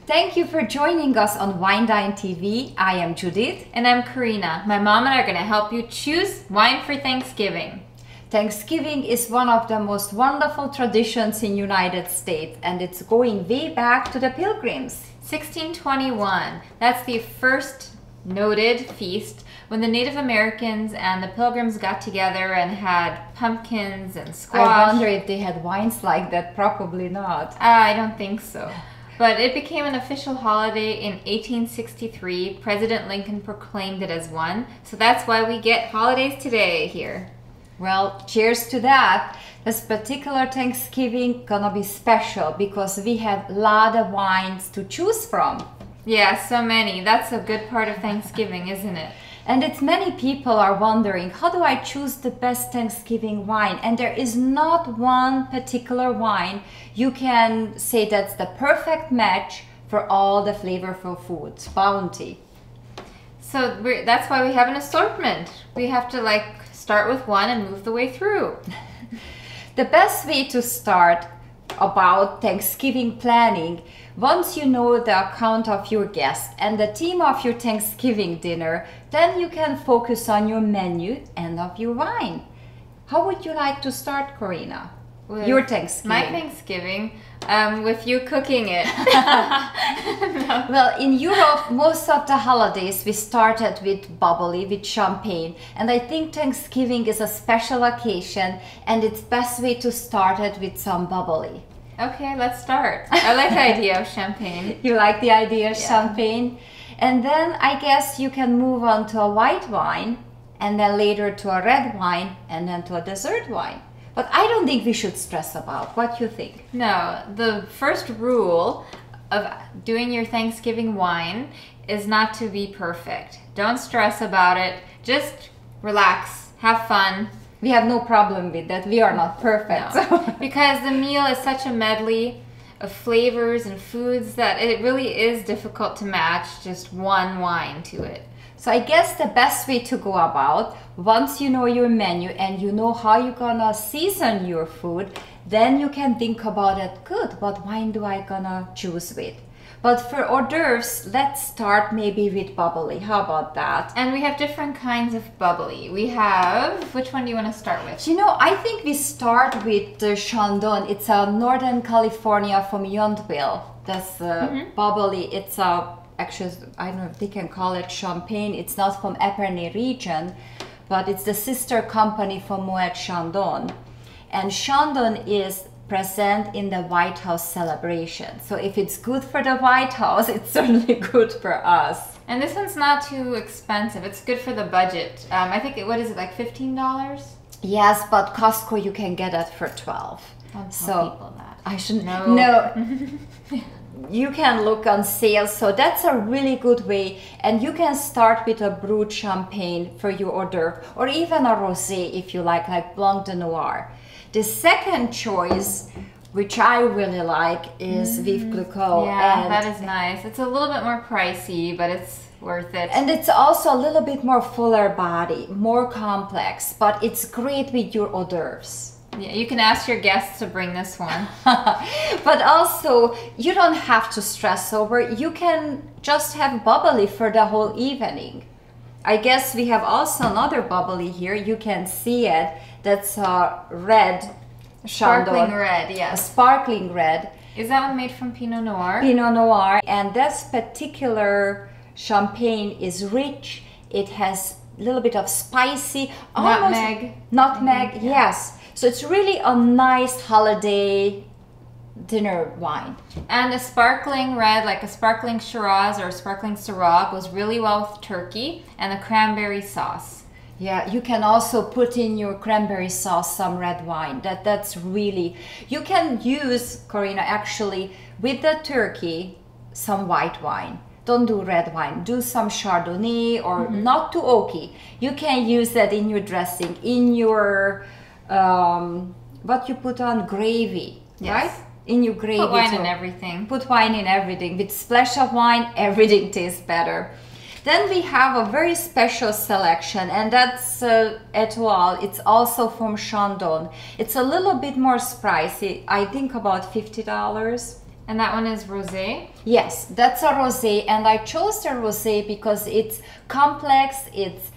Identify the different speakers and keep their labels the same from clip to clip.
Speaker 1: Thank you for joining us on Wine Dine TV. I am Judith.
Speaker 2: And I'm Karina. My mom and I are going to help you choose wine for Thanksgiving.
Speaker 1: Thanksgiving is one of the most wonderful traditions in United States, and it's going way back to the Pilgrims.
Speaker 2: 1621. That's the first noted feast when the Native Americans and the Pilgrims got together and had pumpkins and squash.
Speaker 1: I wonder if they had wines like that. Probably not.
Speaker 2: I don't think so. But it became an official holiday in 1863. President Lincoln proclaimed it as one. So that's why we get holidays today here.
Speaker 1: Well, cheers to that. This particular Thanksgiving gonna be special because we have a lot of wines to choose from.
Speaker 2: Yeah, so many. That's a good part of Thanksgiving, isn't it?
Speaker 1: And it's many people are wondering, how do I choose the best Thanksgiving wine? And there is not one particular wine you can say that's the perfect match for all the flavorful foods. Bounty.
Speaker 2: So that's why we have an assortment. We have to start with one and move the way through.
Speaker 1: The best way to start about Thanksgiving planning, once you know the account of your guests and the theme of your Thanksgiving dinner, then you can focus on your menu and of your wine. How would you like to start, Karina?
Speaker 2: With
Speaker 1: your Thanksgiving.
Speaker 2: My Thanksgiving, with you cooking it.
Speaker 1: No. Well, in Europe, most of the holidays we started with bubbly, with champagne. And I think Thanksgiving is a special occasion and it's best way to start it with some bubbly.
Speaker 2: Okay, let's start. I like the idea of champagne.
Speaker 1: You like the idea of champagne? And then I guess you can move on to a white wine and then later to a red wine and then to a dessert wine. But I don't think we should stress about. What do you think?
Speaker 2: No, the first rule of doing your Thanksgiving wine is not to be perfect. Don't stress about it. Just relax, have fun.
Speaker 1: We have no problem with that. We are not perfect.
Speaker 2: No. Because the meal is such a medley of flavors and foods that it really is difficult to match just one wine to it.
Speaker 1: So I guess the best way to go about, once you know your menu and you know how you're gonna season your food, then you can think about it, good, what wine do I gonna choose with? But for hors d'oeuvres, let's start maybe with bubbly. How about that?
Speaker 2: And we have different kinds of bubbly. We have, which one do you want to start with?
Speaker 1: You know, I think we start with the Chandon. It's a Northern California from Yountville. That's bubbly. It's a actually, I don't know if they can call it champagne. It's not from Epernay region, but it's the sister company from Moet Chandon. And Chandon is present in the White House celebration. So if it's good for the White House, it's certainly good for us.
Speaker 2: And this one's not too expensive. It's good for the budget. I think, what is it, like $15?
Speaker 1: Yes, but Costco you can get it for 12.
Speaker 2: Don't tell people that.
Speaker 1: I shouldn't. No. You can look on sales, so that's a really good way. And you can start with a brut champagne for your hors d'oeuvre, or even a rosé if you like Blanc de Noir. The second choice, which I really like, is Veuve Clicquot.
Speaker 2: Yeah, that is nice. It's a little bit more pricey, but it's worth it.
Speaker 1: And it's also a little bit more fuller body, more complex, but it's great with your hors d'oeuvres.
Speaker 2: Yeah, you can ask your guests to bring this one.
Speaker 1: But also, you don't have to stress over. You can just have bubbly for the whole evening. I guess we have also another bubbly here. You can see it. That's a red
Speaker 2: Sparkling
Speaker 1: Chandon.
Speaker 2: red, yes.
Speaker 1: A sparkling red.
Speaker 2: Is that one made from Pinot Noir?
Speaker 1: Pinot Noir. And this particular champagne is rich. It has a little bit of spicy.
Speaker 2: Nutmeg.
Speaker 1: Nutmeg, yes. So it's really a nice holiday dinner wine.
Speaker 2: And a sparkling red, like a sparkling Shiraz or a sparkling Syrah, goes really well with turkey and a cranberry sauce.
Speaker 1: Yeah, you can also put in your cranberry sauce some red wine. That's really, you can use, Karina, actually with the turkey, some white wine. Don't do red wine. Do some Chardonnay or not too oaky. You can use that in your dressing, in your what you put on gravy, right? In your gravy.
Speaker 2: Put wine in everything.
Speaker 1: Put wine in everything. With splash of wine, everything tastes better. Then we have a very special selection, and that's Etoile. It's also from Chandon. It's a little bit more pricey. I think about $50.
Speaker 2: And that one is rosé?
Speaker 1: Yes, that's a rosé, and I chose the rosé because it's complex, it's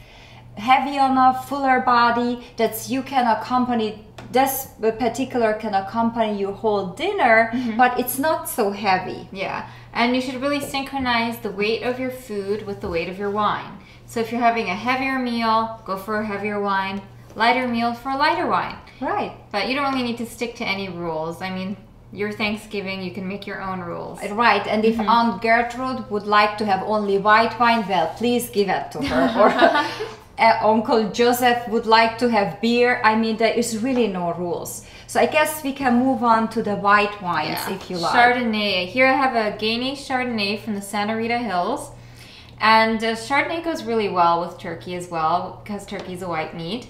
Speaker 1: heavy on a fuller body, that you can accompany, this particular can accompany your whole dinner, but it's not so heavy.
Speaker 2: Yeah, and you should really synchronize the weight of your food with the weight of your wine. So if you're having a heavier meal, go for a heavier wine, lighter meal for a lighter wine.
Speaker 1: Right.
Speaker 2: But you don't really need to stick to any rules. I mean, your Thanksgiving, you can make your own rules.
Speaker 1: Right, and if Aunt Gertrude would like to have only white wine, well, please give it to her. Or Uncle Joseph would like to have beer. I mean, there is really no rules. So I guess we can move on to the white wines if you like.
Speaker 2: Chardonnay. Here I have a Gainey Chardonnay from the Santa Rita Hills. And Chardonnay goes really well with turkey as well, because turkey is a white meat.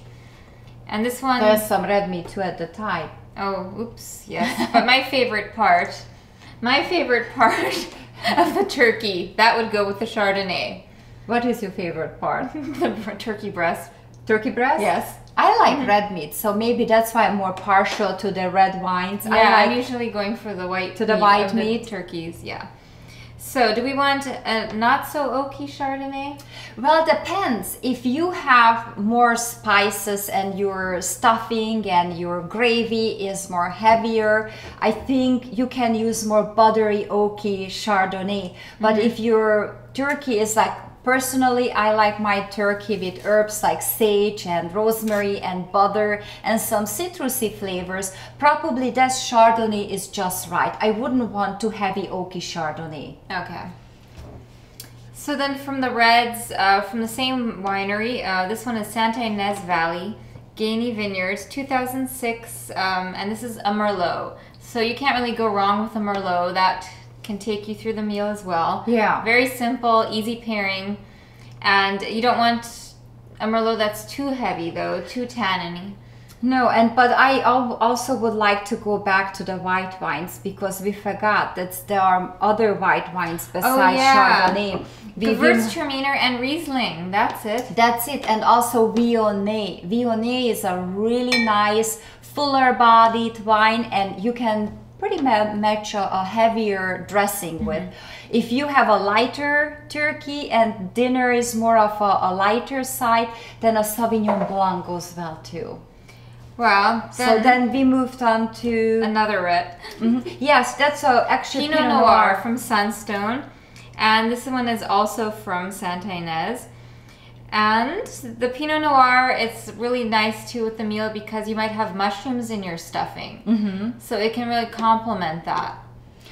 Speaker 2: And this one...
Speaker 1: There's some red meat too at the time.
Speaker 2: Oh, oops, yes. But my favorite part of the turkey, that would go with the Chardonnay.
Speaker 1: What is your favorite part?
Speaker 2: The turkey breast.
Speaker 1: Turkey breast?
Speaker 2: Yes.
Speaker 1: I like red meat, so maybe that's why I'm more partial to the red wines.
Speaker 2: Yeah, I'm usually going for the white meat. Turkeys, yeah. So, do we want a not so oaky Chardonnay?
Speaker 1: Well, depends. If you have more spices and your stuffing and your gravy is more heavier, I think you can use more buttery oaky Chardonnay. But if your turkey is like, personally, I like my turkey with herbs like sage and rosemary and butter and some citrusy flavors. Probably that Chardonnay is just right. I wouldn't want too heavy oaky Chardonnay.
Speaker 2: Okay. So then from the reds, from the same winery, this one is Santa Ynez Valley, Gainey Vineyards, 2006, and this is a Merlot. So you can't really go wrong with a Merlot. That can take you through the meal as well.
Speaker 1: Yeah.
Speaker 2: Very simple, easy pairing. And you don't want a Merlot that's too heavy though, too tanniny.
Speaker 1: No, but I also would like to go back to the white wines because we forgot that there are other white wines besides Chardonnay.
Speaker 2: Gewürztraminer and Riesling, that's it.
Speaker 1: That's it, and also Viognier. Viognier is a really nice, fuller-bodied wine, and you can pretty much a heavier dressing with. If you have a lighter turkey and dinner is more of a lighter side, then a Sauvignon Blanc goes well too.
Speaker 2: Well,
Speaker 1: so then we moved on to
Speaker 2: another red.
Speaker 1: Yes, that's actually
Speaker 2: Pinot Noir from Sunstone, and this one is also from Santa Ynez. And the Pinot Noir, it's really nice too with the meal because you might have mushrooms in your stuffing. So it can really complement that.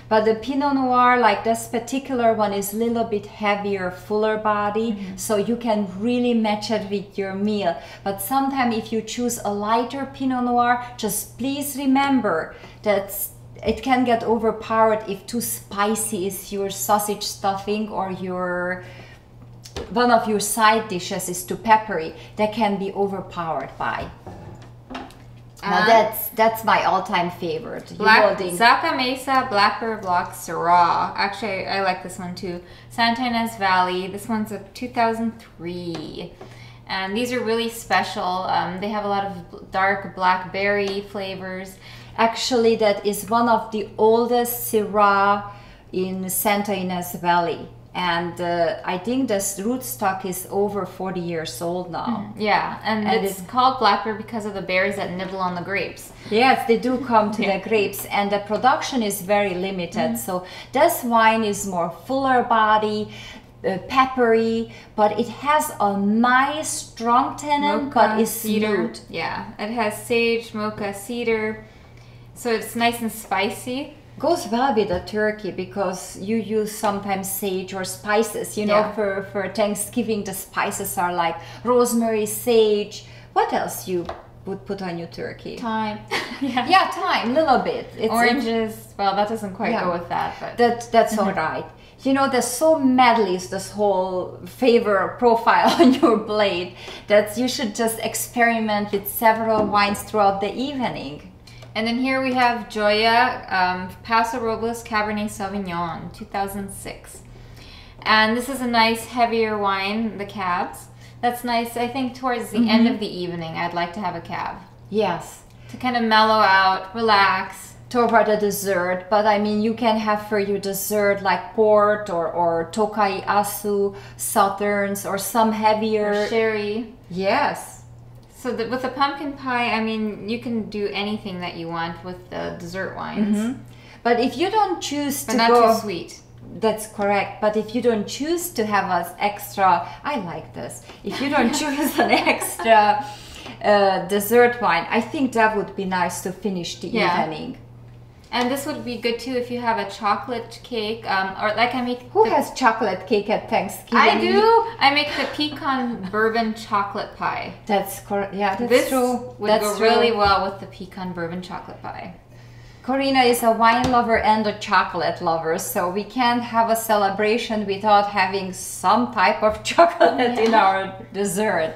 Speaker 1: But the Pinot Noir, like this particular one, is a little bit heavier, fuller body, so you can really match it with your meal. But sometimes if you choose a lighter Pinot Noir, just please remember that it can get overpowered if too spicy is your sausage stuffing or your... one of your side dishes is too peppery, that can be overpowered by. Now that's my all-time favorite.
Speaker 2: Zaca Mesa Blackbird Block Syrah. Actually, I like this one too. Santa Ynez Valley. This one's a 2003. And these are really special. They have a lot of dark blackberry flavors.
Speaker 1: Actually, that is one of the oldest Syrah in Santa Ynez Valley. And I think this rootstock is over 40 years old now.
Speaker 2: Yeah, and it's called blackberry because of the bears that nibble on the grapes.
Speaker 1: Yes, they do come to the grapes, and the production is very limited. So this wine is more fuller body, peppery, but it has a nice strong tannin, but it's smooth.
Speaker 2: Yeah, it has sage, mocha, cedar, so it's nice and spicy.
Speaker 1: Goes well with the turkey because you use sometimes sage or spices. You know, for Thanksgiving, the spices are like rosemary, sage. What else you would put on your turkey?
Speaker 2: Thyme.
Speaker 1: Yeah, thyme, little bit.
Speaker 2: Oranges. Well, that doesn't quite go with that, but
Speaker 1: that's all right. You know, there's so medley this whole flavor profile on your plate that you should just experiment with several wines throughout the evening.
Speaker 2: And then here we have Joya Paso Robles Cabernet Sauvignon, 2006. And this is a nice heavier wine, the cabs. That's nice. I think towards the end of the evening, I'd like to have a cab.
Speaker 1: Yes.
Speaker 2: To kind of mellow out, relax,
Speaker 1: toward a dessert, but I mean, you can have for your dessert like port or Tokai Asu, Sauternes, or some heavier.
Speaker 2: Or sherry.
Speaker 1: Yes.
Speaker 2: So with the pumpkin pie, I mean, you can do anything that you want with the dessert wines.
Speaker 1: But if you don't choose
Speaker 2: But
Speaker 1: to
Speaker 2: not
Speaker 1: go,
Speaker 2: too sweet.
Speaker 1: that's correct. But if you don't choose to have us extra, I like this. If you don't choose an extra dessert wine, I think that would be nice to finish the evening.
Speaker 2: And this would be good too if you have a chocolate cake, or like I make.
Speaker 1: Who has chocolate cake at Thanksgiving?
Speaker 2: I do. I make the pecan bourbon chocolate pie.
Speaker 1: That's correct. Yeah, that's
Speaker 2: This
Speaker 1: true.
Speaker 2: would go really well with the pecan bourbon chocolate pie.
Speaker 1: Corina is a wine lover and a chocolate lover, so we can't have a celebration without having some type of chocolate in our dessert.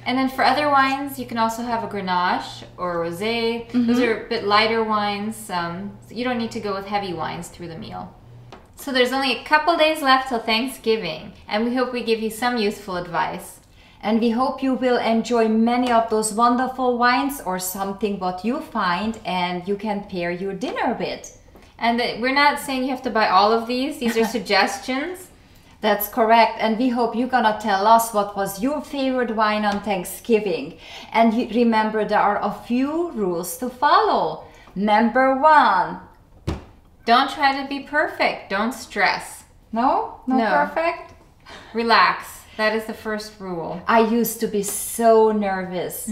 Speaker 2: And then for other wines, you can also have a Grenache or a Rosé. Those are a bit lighter wines. So you don't need to go with heavy wines through the meal. So there's only a couple days left till Thanksgiving, and we hope we give you some useful advice.
Speaker 1: And we hope you will enjoy many of those wonderful wines or something what you find and you can pair your dinner with.
Speaker 2: And we're not saying you have to buy all of these. These are suggestions.
Speaker 1: That's correct, and we hope you're gonna tell us what was your favorite wine on Thanksgiving. And remember, there are a few rules to follow. Number 1.
Speaker 2: Don't try to be perfect. Don't stress.
Speaker 1: No? No perfect?
Speaker 2: Relax. That is the first rule.
Speaker 1: I used to be so nervous.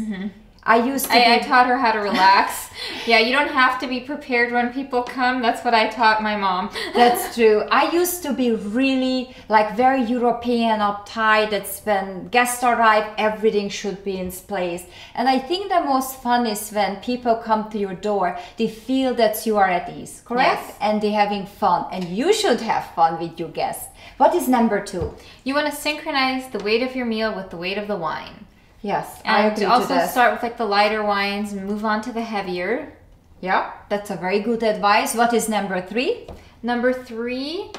Speaker 1: I
Speaker 2: taught her how to relax. Yeah, you don't have to be prepared when people come. That's what I taught my mom.
Speaker 1: That's true. I used to be really like very European uptight. That's when guests arrive, everything should be in place. And I think the most fun is when people come to your door, they feel that you are at ease, correct?
Speaker 2: Yes.
Speaker 1: And they're having fun. And you should have fun with your guests. What is number 2?
Speaker 2: You want to synchronize the weight of your meal with the weight of the wine.
Speaker 1: Yes,
Speaker 2: and
Speaker 1: I agree to
Speaker 2: also
Speaker 1: that.
Speaker 2: start with like the lighter wines and move on to the heavier.
Speaker 1: Yeah, that's a very good advice. What is number 3?
Speaker 2: Number 3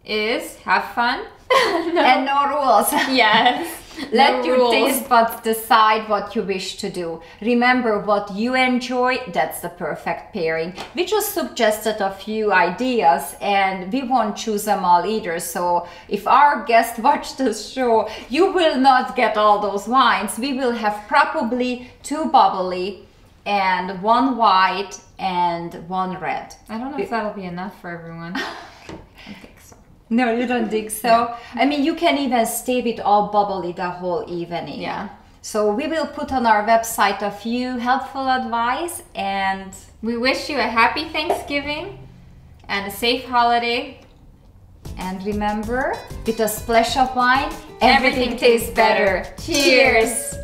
Speaker 2: is have fun.
Speaker 1: And no rules.
Speaker 2: Yes.
Speaker 1: Let your taste buds decide what you wish to do. Remember what you enjoy, that's the perfect pairing. We just suggested a few ideas and we won't choose them all either. So if our guests watch this show, you will not get all those wines. We will have probably 2 bubbly and 1 white and 1 red.
Speaker 2: I don't know if that'll be enough for everyone. I think so.
Speaker 1: No, you don't think so? I mean, you can even stay with all bubbly the whole evening.
Speaker 2: Yeah.
Speaker 1: So we will put on our website a few helpful advice, and
Speaker 2: we wish you a happy Thanksgiving and a safe holiday.
Speaker 1: And remember, with a splash of wine, everything tastes better. Cheers!